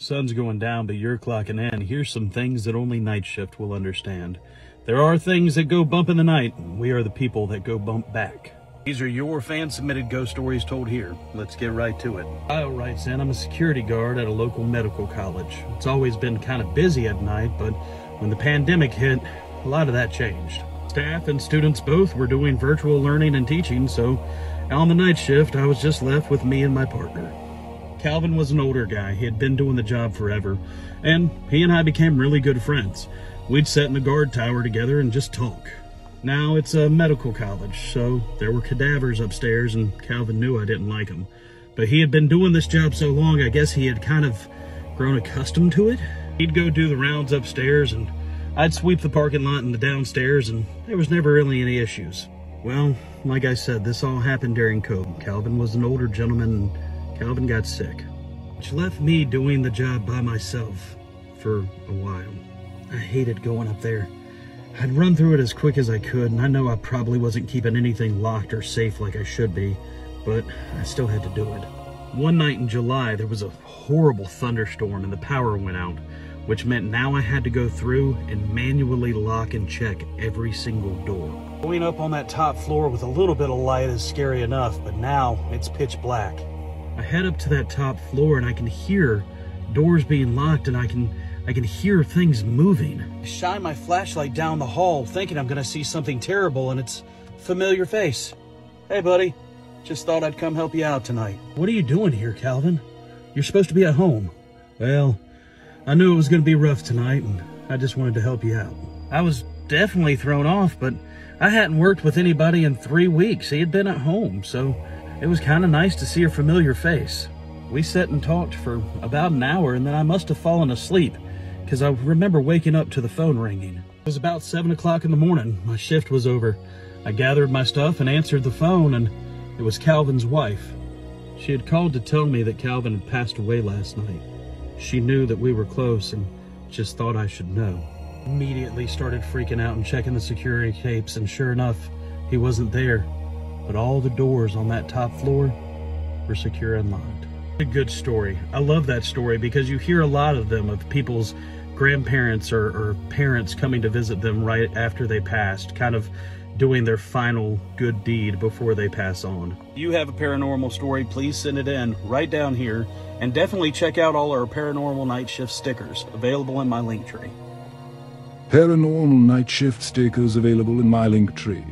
Sun's going down, but you're clocking in. Here's some things that only Night Shift will understand. There are things that go bump in the night, and we are the people that go bump back. These are your fan-submitted ghost stories told here. Let's get right to it. Kyle writes in, I'm a security guard at a local medical college. It's always been kind of busy at night, but when the pandemic hit, a lot of that changed. Staff and students both were doing virtual learning and teaching, so on the night shift, I was just left with me and my partner. Calvin was an older guy. He had been doing the job forever, and he and I became really good friends. We'd sit in the guard tower together and just talk. Now it's a medical college, so there were cadavers upstairs, and Calvin knew I didn't like them. But he had been doing this job so long, I guess he had kind of grown accustomed to it. He'd go do the rounds upstairs, and I'd sweep the parking lot and the downstairs, and there was never really any issues. Well, like I said, this all happened during COVID. Calvin was an older gentleman, and Calvin got sick, which left me doing the job by myself for a while. I hated going up there. I'd run through it as quick as I could, and I know I probably wasn't keeping anything locked or safe like I should be, but I still had to do it. One night in July, there was a horrible thunderstorm and the power went out, which meant now I had to go through and manually lock and check every single door. Going up on that top floor with a little bit of light is scary enough, but now it's pitch black. I head up to that top floor and I can hear doors being locked, and I can hear things moving. I shine my flashlight down the hall thinking I'm gonna see something terrible, and it's a familiar face. Hey buddy, just thought I'd come help you out tonight. What are you doing here, Calvin? You're supposed to be at home. Well, I knew it was gonna be rough tonight, and I just wanted to help you out. I was definitely thrown off, but I hadn't worked with anybody in 3 weeks. He had been at home, so it was kind of nice to see a familiar face. We sat and talked for about an hour, and then I must have fallen asleep because I remember waking up to the phone ringing. It was about 7 o'clock in the morning. My shift was over. I gathered my stuff and answered the phone, and it was Calvin's wife. She had called to tell me that Calvin had passed away last night. She knew that we were close and just thought I should know. Immediately started freaking out and checking the security tapes, and sure enough, he wasn't there. But all the doors on that top floor were secure and locked. A good story. I love that story because you hear a lot of them, of people's grandparents or parents coming to visit them right after they passed, kind of doing their final good deed before they pass on. If you have a paranormal story, please send it in right down here, and definitely check out all our Paranormal Night Shift stickers available in my link tree. Paranormal Night Shift stickers available in my link tree.